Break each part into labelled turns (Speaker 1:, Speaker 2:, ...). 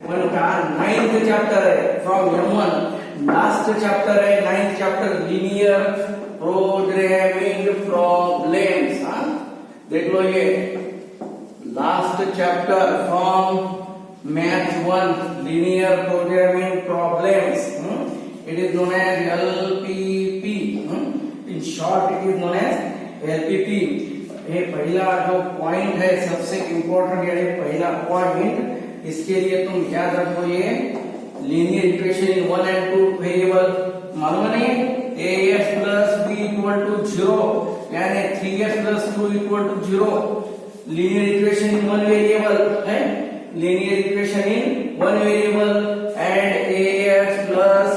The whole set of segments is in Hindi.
Speaker 1: वन का 9th चैप्टर है फ्रॉम M1, लास्ट चैप्टर है 9th chapter linear programming problems. हाँ देख लो, ये last chapter from math 1 linear programming problems. It is known as LPP। In short it is known as LPP। ये पहला जो पॉइंट है सबसे इंपॉर्टेंट, यानी पहला पॉइंट, इसके लिए तुम याद रखो ये linear equation in 1 and 2 variable मालूम नहीं, ax plus b equal to 0 यानी 3x plus 2 equal to 0। Linear equation in 1 variable है, linear equation in 1 variable and ax plus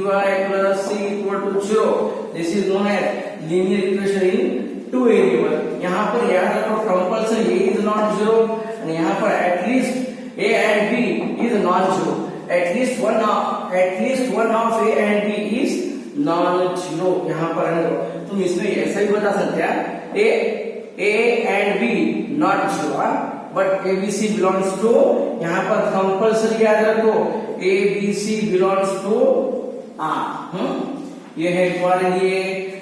Speaker 1: by plus c equal to 0, this is known as linear equation in 2 variable. यहाँ पर याद रखो कंपल्सरी a इज नॉट 0 और यहाँ पर at least a and b is non-zero. At least one of a and b is non-zero. यहाँ पर है, तुम इसमें ऐसा ही बता सकते हैं a and b not zero, but a b c belongs to, यहाँ पर कंपल्सरी याद रखो a b c belongs to r। ये है तुम्हारे लिए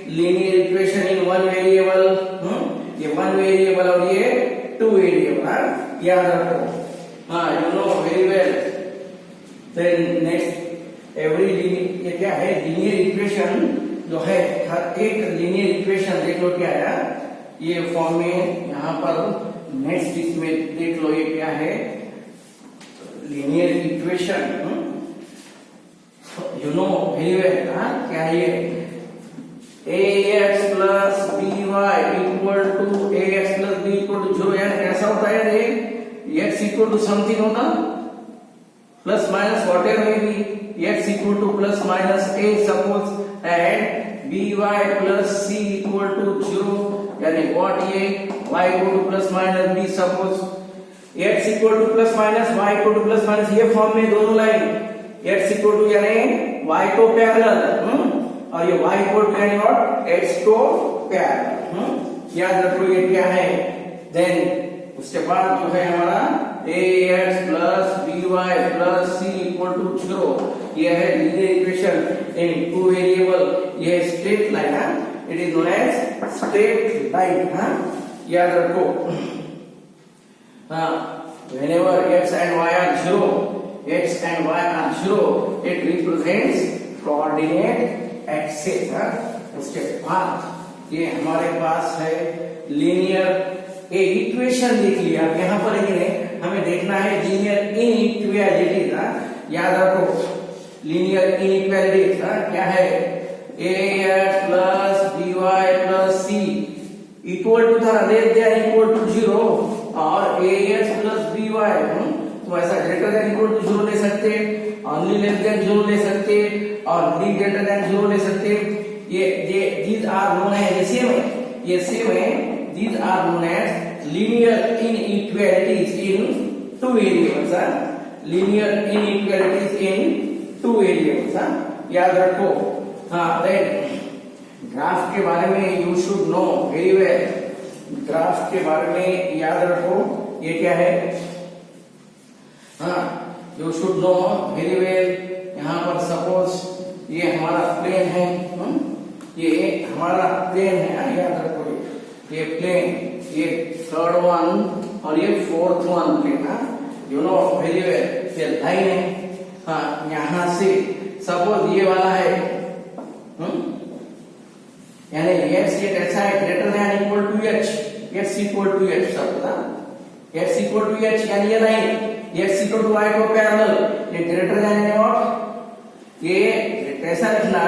Speaker 1: लीनियर इक्वेशन इन 1 वेरिएबल। ये 1 वेरिएबल और ये 2 वेरिएबल याद रखो। you know very well। Then next ये क्या है, लीनियर इक्वेशन जो है, हर एक लीनियर इक्वेशन देख लो क्या है, ये फॉर्म में यहाँ पर नेक्स्ट इसमें देख लो ये क्या है linear equation. You know very well. क्या है ये, ax plus by equal to ax plus b equal to 0, यानी कैसा होता है ये, x equal to something होगा plus minus whatever may be, x equal to plus minus a suppose and by plus c equal to 0, यानी what ये y equal to plus minus b suppose x equal to plus minus y equal to plus minus, ये फॉर्म में दोनों लाइन x equal to यानी y को पैरेलल और ये y equal to यानी what x को पैरेलल। याद रखो ये क्या है। देन उसके बाद जो है हमारा ax plus by plus c equal to 0, ये है लीनियर इक्वेशन इन 2 वेरिएबल। ये स्ट्रेट लाइन है, it is known as straight line. याद रखो, whenever x and y are 0, x and y are 0, it represents coordinate axis। उसके बाद ये हमारे पास है लीनियर इक्वेशन देख लिया। यहाँ पर हमें देखना है लीनियर इनइक्वालिटी। याद रखो लीनियर इनइक्वालिटी क्या है, ax plus by plus c equal to था लेस देन इक्वल टू 0 और ax plus by, तो ऐसा ग्रेटर देन इक्वल टू 0 ले सकते, ओनली लेस देन 0 ले सकते और ली ग्रेटर देन 0 ले सकते। ये these are known as ये सेम है, these are known as linear inequalities in 2 variables। linear inequalities in 2 variables। याद रखो। देन ग्राफ के बारे में you should no very well. Graph के बारे में याद रखो ये क्या है, you should no very well. यहाँ पर सपोज ये हमारा प्लेन है, ये हमारा प्लेन है, याद रखो ये प्लेन, ये थर्ड वन और ये fourth one plane. You know very well. ये लाइन है, यहाँ से सपोज ये वाला है, यानी x ये कैसा है, greater than equal to h, x equal to h सब x इक्वल टू h, यानी ये line x equal to y को पैरेलल, ये ग्रेटर देन व्हाट, ये कैसा लिखना,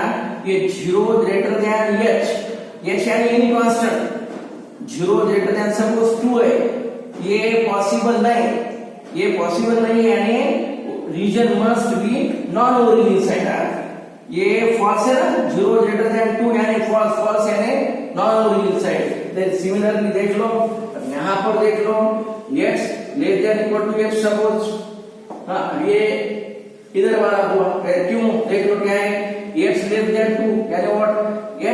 Speaker 1: ये 0 ग्रेटर देन h यानी any constant, 0 greater than suppose 2 है, ये पॉसिबल नहीं, यानी region must be non origin side. ये फॉल्स है ना, 0 ग्रेटर देन 2 यानी फॉल्स यानी non origin side. Then similarly देख लो, यहाँ पर देख लो x less than equal to h suppose, ये इधर वाला हुआ, क्यों देख लो क्या है, x लेस देन 2 यानी व्हाट,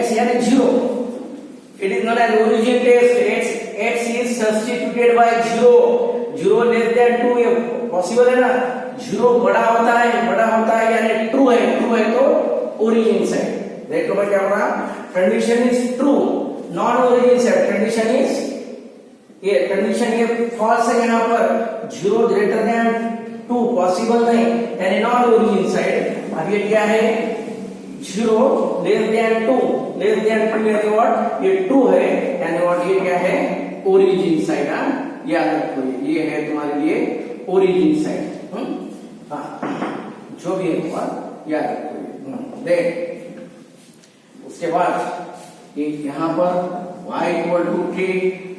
Speaker 1: x यानी 0, it is not an origin test, x is substituted by 0 less than 2, ये पॉसिबल है ना, जीरो बड़ा होता है यानी ट्रू है तो ओरिजिन साइड। देख लो भाई क्या होगा, condition is true, non origin side condition is ये फॉल्स है, यहाँ पर zero greater than two possible नहीं यानी नॉन ओरिजिन साइड। अब ये क्या है, जीरो लेस देन टू यानी व्हाट, ये ट्रू है यानी व्हाट, ये क्या है ओरिजिन साइड। याद रखो ये है तुम्हारे लिए ओरिजिन साइड। जो भी है याद रखो। देख उसके बाद ये यहाँ पर y इक्वल टू t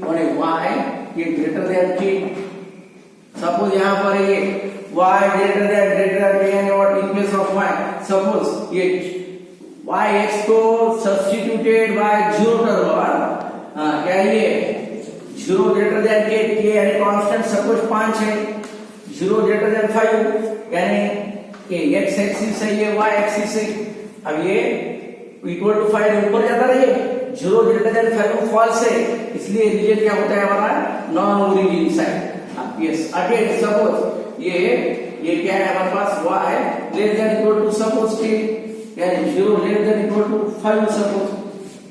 Speaker 1: और y ये ग्रेटर देन t। सपोज यहाँ पर ये y ग्रेटर देन यानी what, in case of y suppose ये yx को सब्स्टिट्यूटेड बाय जीरो टर्म, क्या ये जीरो ग्रेटर देन k यानी कांस्टेंट सपोज 5 है, जीरो ग्रेटर देन 5 यानी x एक्सिस है, ये y एक्सिस है। अब ये इक्वल टू 5 ऊपर जाता रहे, जीरो ग्रेटर देन 5 फॉल्स है, इसलिए रीजन क्या होता है हमारा non origin side. Yes again suppose ये क्या है हमारे पास y less than equal to suppose k यानी zero less than equal to 5 suppose.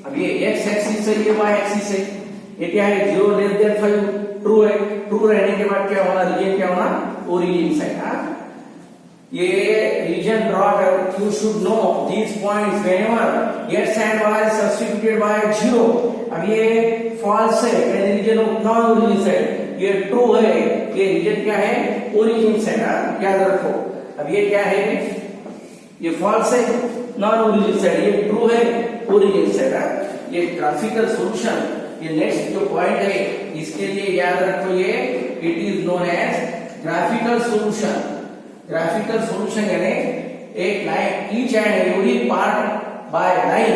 Speaker 1: अब ये x एक्सिस है, ये y एक्सिस है, ये क्या है जीरो लेस देन 5 ट्रू है। ट्रू रहने के बाद क्या होना, रीजन क्या होना ओरिजिन साइड। ये रीजन ड्रॉ कर, you should know these points whenever x and y substituted by zero. अब ये फॉल्स है यानी region of non origin side, ये ट्रू है, ये रीजन क्या है ओरिजिन साइड। याद रखो। अब ये क्या है, ये फॉल्स है नॉन ओरिजिन साइड, ये ट्रू है ओरिजिन साइड। ये ग्राफिकल सॉल्यूशन, ये नेक्स्ट जो पॉइंट है इसके लिए याद रखो, ये it is known as graphical solution. Graphical solution यानी एक line, each and every part by line,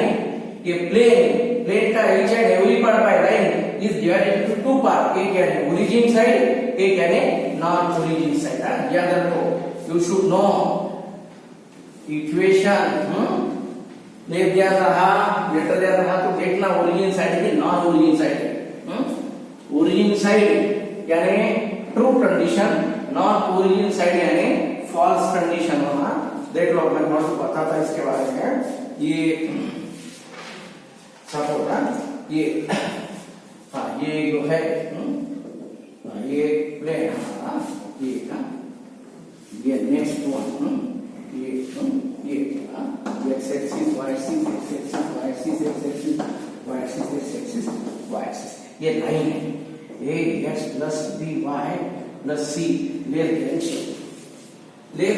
Speaker 1: ये प्लेन का each and every part by line is divided into two part, एक यानी ओरिजिन साइड, एक यानी नॉन ओरिजिन साइड। याद रखो, you should know equation less than रहा ग्रेटर देन रहा तो देखना ओरिजिन साइड की non origin side. Origin side यानी true condition, non origin side यानी फॉल्स कंडीशन होना। देख लो मैं आपको बताता इसके बारे में। ये सपोज ये जो है ये प्लेन हमारा, ये नेक्स्ट वन ये x axis y axis x axis y axis x axis y axis x axis y axis, ये लाइन है ax plus by plus c less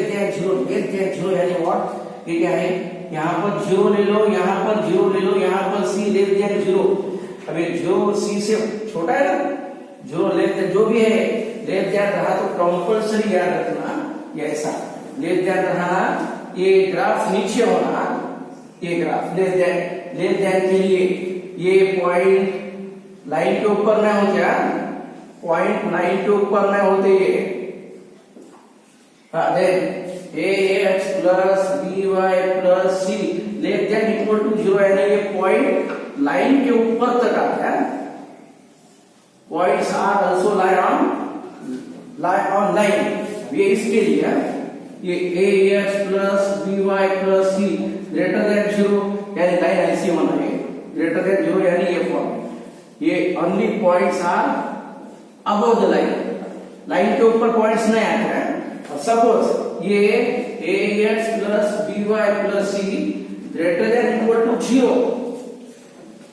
Speaker 1: than zero यानी व्हाट, ये क्या है, यहाँ पर जीरो ले लो, यहाँ पर जीरो ले लो, यहाँ पर c लेस देन जीरो। अब ये जीरो c से छोटा है ना, जीरो लेस देन जो भी है लेस देन रहा तो कंपल्सरी याद रखना ये ऐसा लेस देन रहा, ये ग्राफ नीचे होना, ये ग्राफ लेस देन के लिए ये पॉइंट लाइन के ऊपर ना हो, क्या पॉइंट लाइन के ऊपर ना होते ये then ax plus by plus c less than equal to 0 यानी ये पॉइंट लाइन के ऊपर तक आता है। Points are also lie on line, ये इसके लिए ये ax plus by plus c greater than 0 यानी लाइन ऐसी होना है, ग्रेटर देन 0 यानी ये फॉर्म, ये only points are above the line, line के ऊपर पॉइंट्स नहीं आते हैं। सपोज ये ax plus by plus c greater than equal to 0,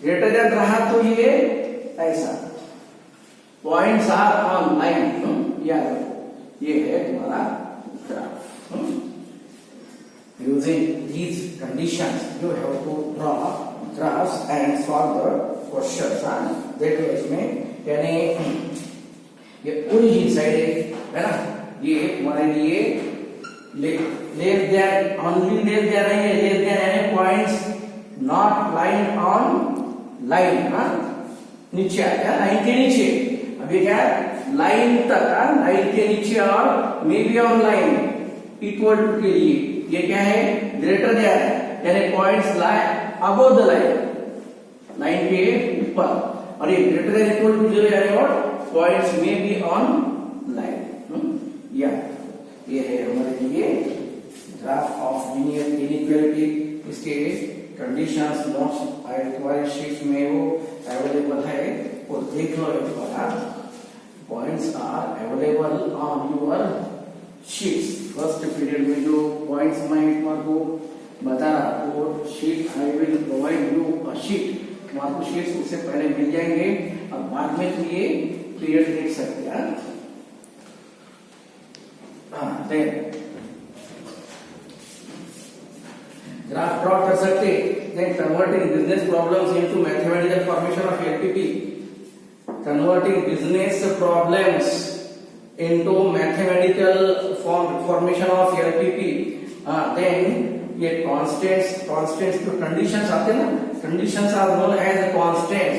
Speaker 1: greater than रहा तो ये ऐसा पॉइंट्स आर ऑन लाइन। याद ये है तुम्हारा graph. Using these conditions you have to draw graphs and solve the questions. देखो इसमें यानी ये ओरिजिन साइड है ना, ये हमारे लिए less than only less than है, लेस देन यानी points not line on line, नीचे आ गया लाइन के नीचे। अब ये क्या है लाइन तक, लाइन के नीचे और may be on line equal to के लिए ये क्या है ग्रेटर देन यानी points lie above the line, line के ऊपर, और ये ग्रेटर देन इक्वल टू 0 यानी what points may be on line. या ये है हमारे लिए ग्राफ ऑफ लीनियर इनइक्वालिटी। इसके कंडीशंस नोट्स आइटवाइज शीट में वो अवेलेबल है, और देख लो एक बार। Points are available on your sheets. First period में जो पॉइंट्स मैं आपको बता रहा वो sheet I will provide you a sheet, आपको शीट्स उससे पहले मिल जाएंगे, अब बाद में तो ये पीरियड देख सकते हैं। ग्राफ ड्रॉ कर सकते, then converting business problems into mathematical formation of LPP. Converting business problems into mathematical formation of LPP. Then ये कांस्टेंट्स जो कंडीशंस आते हैं ना, conditions are known as constants.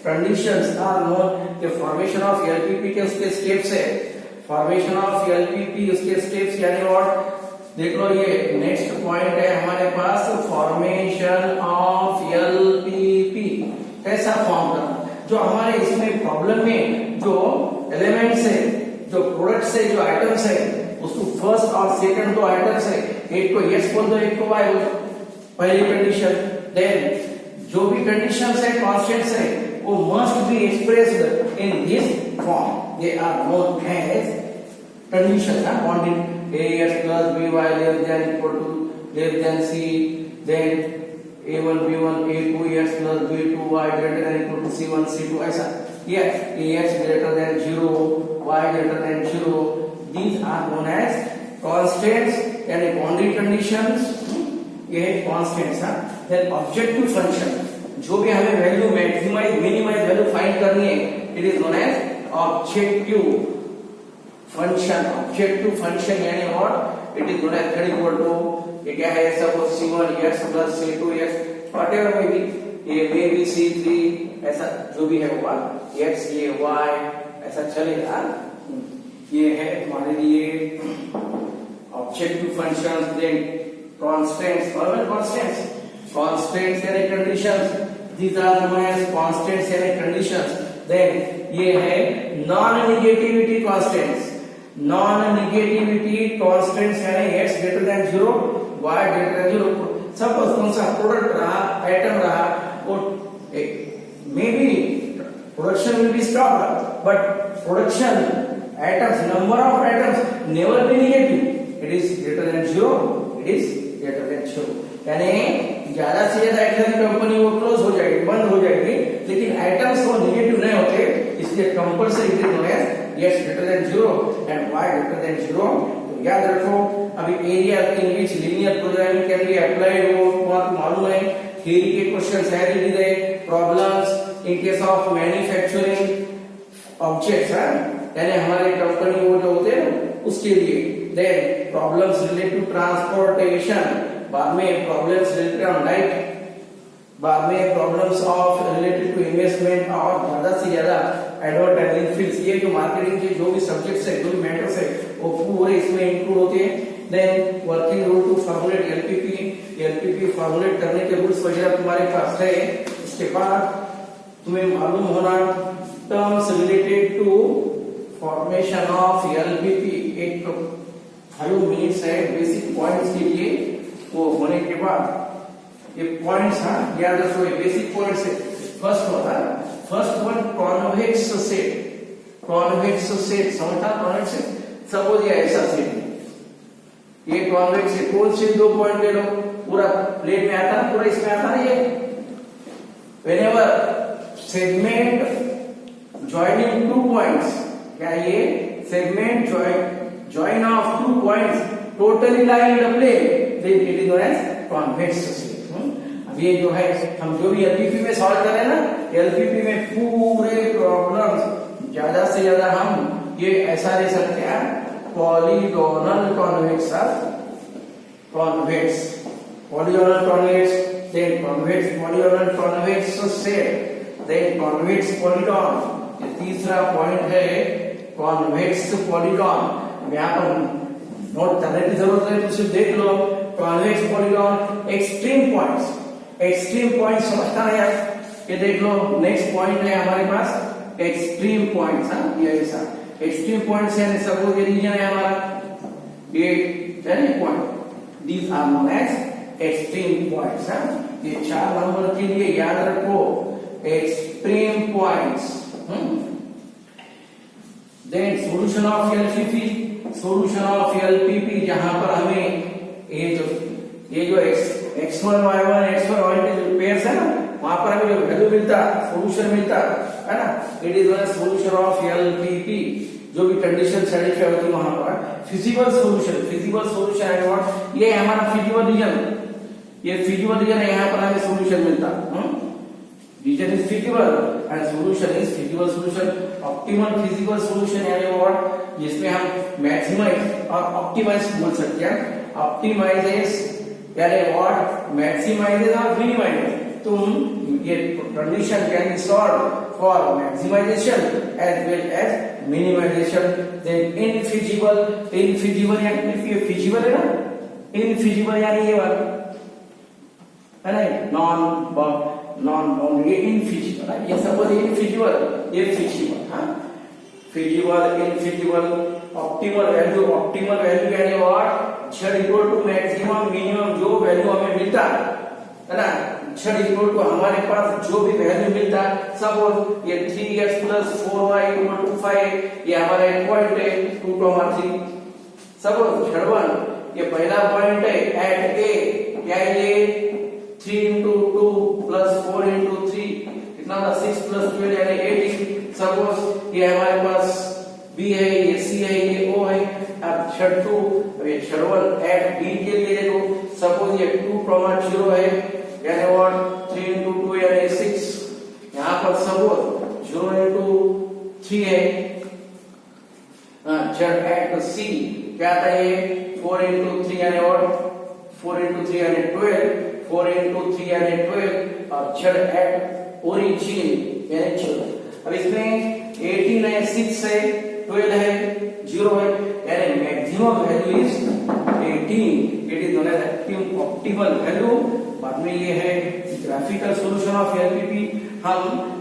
Speaker 1: Conditions are known the formation of LPP के उसके स्टेप्स है। फॉर्मेशन ऑफ एलपीपी उसके स्टेप्स यानी व्हाट, देख लो ये नेक्स्ट पॉइंट है हमारे पास, फॉर्मेशन ऑफ एलपीपी कैसा फॉर्म करना। जो हमारे इसमें प्रॉब्लम में जो एलिमेंट्स है, जो प्रोडक्ट्स है, जो आइटम्स है, उसको फर्स्ट और सेकंड दो आइटम्स है, एक को यस बोल दो, एक को वाई बोल दो, पहली कंडीशन। देन जो भी कंडीशंस है, कांस्टेंट्स है, वो must be expressed in this form, they are known as condition. Bounded ax plus by less than equal to less than c, then a1 b1 a2 x plus b2 y greater than equal to c1 c2 ऐसा। yes, ax greater than 0 y greater than 0, these are known as constants यानी boundary conditions। ये है constants। then objective function, जो भी हमें value maximise minimise value find करनी है, it is known as objective function. Objective function यानी what, it is known as z equal to, ये क्या है, suppose c1 x plus c2 x whatever में भी, ये मे बी c3 ऐसा जो भी है वो x ये y ऐसा चलेगा। ये है हमारे लिए ऑब्जेक्टिव फंक्शंस। देन कांस्टेंट्स और कांस्टेंट्स यानी conditions, these are known as constants यानी conditions। then ये है non negativity constants. Non negativity constants यानी x greater than 0 y greater than 0। Suppose कौन सा प्रोडक्ट रहा, आइटम रहा, वो may be production will be stopped, but production items, number of items never be negative, it is greater than 0, it is greater than 0। यानी ज्यादा से ज्यादा आइटम कंपनी वो क्लोज हो जाएगी, बंद हो जाएगी, लेकिन आइटम्स वो नेगेटिव नहीं होते, इसलिए compulsory it is known as x greater than 0 and y greater than 0। तो याद रखो, अभी area in which linear programming can be applied वो आपको मालूम है। थियरी के क्वेश्चंस है, दी गए problems in case of manufacturing objects है, यानी हमारे कंपनी वो जो होते हैं उसके लिए। Then problems related to transportation, बाद में प्रॉब्लम्स रिलेटेड ऑन लाइट, बाद में problems of related to investment, और ज्यादा से ज्यादा एडवर्टाइजिंग फील्ड्स, ये जो मार्केटिंग के जो भी सब्जेक्ट्स है, जो भी मैटर्स है, वो पूरे इसमें इंक्लूड होते हैं। Then working rule to formulate LPP formulate करने के रूल्स वगैरह तुम्हारे पास है। इसके बाद तुम्हें मालूम होना terms related to formation of LPP, एक 5 मिनट्स है बेसिक पॉइंट्स के लिए। वो होने के बाद ये पॉइंट्स याद रखो, ये बेसिक पॉइंट्स है। First one convex set. Convex set समझा, कॉन्वेक्स सेट सपोज ये ऐसा सेट है, ये कॉन्वेक्स सेट, कौन से दो पॉइंट ले लो, पूरा प्लेट में आता है, पूरा इसमें आता है। ये व्हेनेवर सेगमेंट जॉइनिंग 2 पॉइंट्स, क्या ये segment join of 2 points totally lie in the plane, then it is known as convex set. ये जो है हम जो भी एलपीपी में सॉल्व करें ना, एलपीपी में पूरे प्रॉब्लम्स ज्यादा से ज्यादा हम ये ऐसा ले सकते हैं, polygonal convex, convex polygonal convex, then convex polygonal convex set, then convex polygon. ये तीसरा पॉइंट है कॉन्वेक्स पॉलीगॉन। यहाँ पर नोट करने की जरूरत है, तो सिर्फ देख लो convex polygon. Extreme points, extreme point समझता है यार, ये देख लो नेक्स्ट पॉइंट है हमारे पास एक्सट्रीम पॉइंट्स। ये ऐसा एक्सट्रीम पॉइंट्स है, सपोज ये रीजन है हमारा, ये यानी point, these are known as extreme points. ये 4 नंबर के लिए याद रखो extreme points. Then solution of LPP, solution of LPP, जहां पर हमें ये जो x1 y1 x1 y2 pairs है ना, वहां पर हमें जो वैल्यू मिलता, सॉल्यूशन मिलता है ना, it is one solution of LPP. जो भी कंडीशन सेटिस्फाई होती है वहां पर फिजिबल सॉल्यूशन, फिजिबल सॉल्यूशन है व्हाट, ये हमारा फिजिबल रीजन, ये फिजिबल रीजन है, यहाँ पर हमें सॉल्यूशन मिलता। Region is feasible and solution is feasible solution. Optimal feasible solution यानी व्हाट, जिसमें हम मैक्सिमाइज और ऑप्टिमाइज बोल सकते हैं। ऑप्टिमाइजेस यानी व्हाट, मैक्सिमाइजेस और मिनिमाइजेस। तुम ये condition can be solve for maximization as well as minimization. Then infeasible, infeasible यानी ये फिजिबल है ना, इनफिजिबल यानी ये बात है ना, नॉन बाउंड्री, ये इनफिजिबल है। ये सपोज इनफिजिबल, ये फिजिबल। हाँ, feasible, infeasible. Optimal value, optimal value यानी what, z equal to maximum minimum, जो वैल्यू हमें मिलता है ना, z इक्वल टू हमारे पास जो भी वैल्यू मिलता, सपोज ये 3x + 4y = 5, ये हमारा एक पॉइंट है 2,3। सपोज z1 ये पहला पॉइंट है एट a, क्या ये 3 × 2 + 4 × 3 कितना था, 6 + 12 यानी 18। सपोज ये हमारे पास b है, ये c है, ये o है। अब z2 ये z1 एट b के लिए देखो, सपोज ये 2, 0 है यानी व्हाट 3 × 2 यानी 6। यहाँ पर सपोज 0 × 3 है। z एट c क्या था, ये 4 × 3 यानी व्हाट 4 × 3 यानी 12, 4 × 3 यानी 12 और z एट ओरिजिन यानी 12। अब इसमें 18 है, 6 है, 12 है, 0 है, यानी maximum value is 18। It is known as optimal value. बाद में ये है ग्राफिकल सॉल्यूशन ऑफ एलपीपी। हम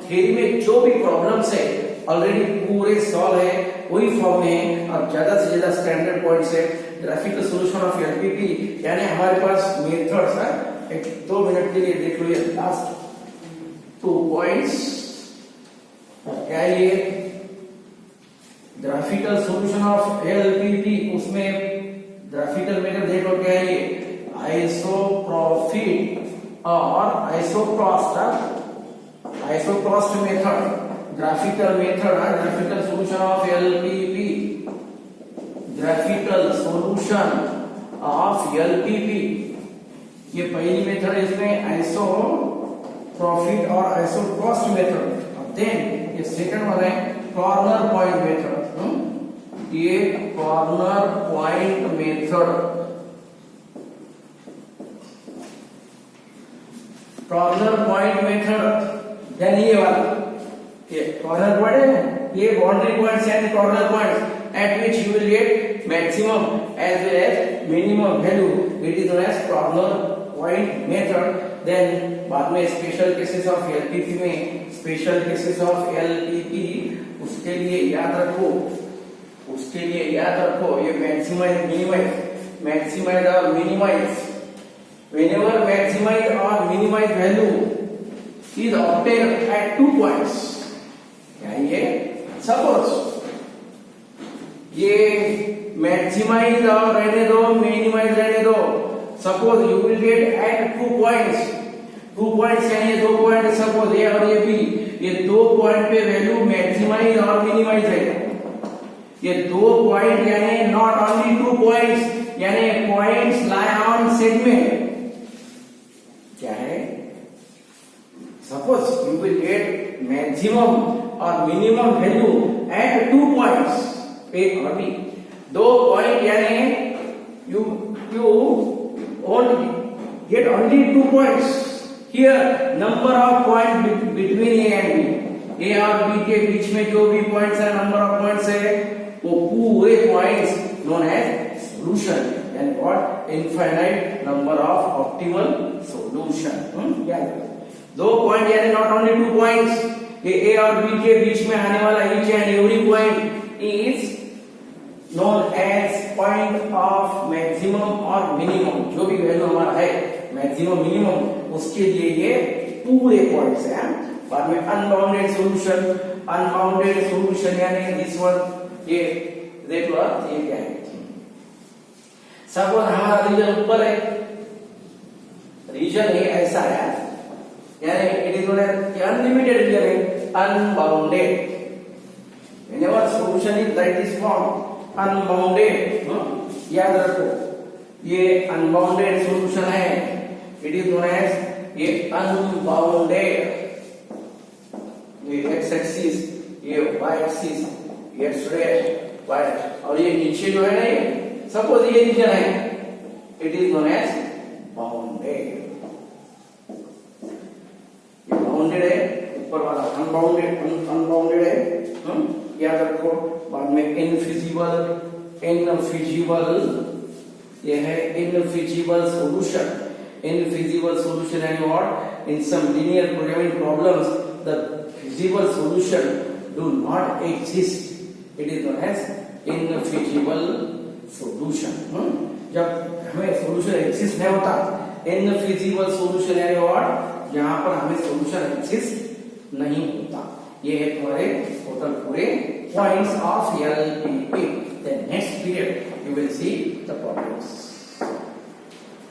Speaker 1: थ्योरी में जो भी प्रॉब्लम्स है ऑलरेडी पूरे सॉल्व है, वही फॉर्म में है और ज्यादा से ज्यादा स्टैंडर्ड पॉइंट्स है। ग्राफिकल सॉल्यूशन ऑफ एलपीपी यानी हमारे पास मेथड्स है। एक 2 मिनट के लिए देख लो ये लास्ट 2 पॉइंट्स। क्या ये ग्राफिकल सॉल्यूशन ऑफ एलपीपी, उसमें ग्राफिकल मेथड देख लो क्या है ये, आइसोप्रोफिट और आइसोक्रॉस्ट। आइसोक्रॉस्ट मेथड ग्राफिकल मेथड है, graphical solution of LPP, graphical solution of LPP. ये पहली मेथड है, इसमें आइसोप्रोफिट और आइसोक्रॉस्ट मेथड। देन ये सेकंड वाला है कॉर्नर पॉइंट मेथड। ये corner point method, corner point method यानी ये वाला, ये कॉर्नर पॉइंट है, ये बाउंड्री पॉइंट्स यानी corner points at which you will get maximum as well as minimum value, it is known as corner point method. Then बाद में स्पेशल केसेस ऑफ एलपीपी में, स्पेशल केसेस ऑफ एलपीपी उसके लिए याद रखो, उसके लिए याद रखो ये मैक्सिमाइज, मिनिमाइज, मैक्सिमाइज और minimize. Whenever maximize or minimize value is obtained at 2 points, क्या ये सपोज ये मैक्सिमाइज और रहने दो, मिनिमाइज रहने दो। Suppose you will get at 2 points, 2 points यानी 2 पॉइंट, सपोज ए और ये बी, ये 2 पॉइंट पे वैल्यू मैक्सिमाइज और मिनिमाइज है। ये 2 पॉइंट यानी नॉट ओनली 2 पॉइंट्स, यानी पॉइंट्स लाई ऑन सेगमेंट। क्या है, suppose you will get maximum और मिनिमम वैल्यू एट 2 पॉइंट्स, ए और बी। 2 पॉइंट यानी you only get only 2 points. Here number of points between A and B, A और B के बीच में जो भी पॉइंट्स है, नंबर ऑफ पॉइंट्स है, वो पूरे पॉइंट्स नोन एज सॉल्यूशन, यानी what infinite number of optimal solution. दो पॉइंट यानी नॉट ओनली 2 पॉइंट्स, ये A और B के बीच में आने वाला each and every point is known as point of maximum और minimum, जो भी वैल्यू हमारा है मैक्सिमम मिनिमम उसके लिए ये पूरे पॉइंट्स हैं। बाद में अनबाउंडेड सॉल्यूशन यानी दिस वन, ये देख लो ये क्या है। सपोज हमारा रीजन ऊपर है, रीजन ये ऐसा है यानी it is known as unlimited region है, unbounded. Whenever solution is like this form unbounded, याद रखो ये अनबाउंडेड सॉल्यूशन है, इट इज नोन एज ये अनबाउंडेड। ये एक्स एक्सिस, ये वाई एक्सिस, ये रेड वाई, और ये नीचे जो है ना ये सपोज ये रीजन है, it is known as bounded. ये बाउंडेड है, ऊपर वाला अनबाउंडेड है, याद रखो। बाद में इनफिजिबल, ये है infeasible solution. Infeasible solution and what? In some linear programming problems, the feasible solution do not exist. It is known as infeasible solution. जब हमें solution exist नहीं होता, infeasible solution यानी what? जहाँ पर हमें solution exist नहीं होता। ये है तुम्हारे टोटल पूरे points of LPA. The next period you will see the problems.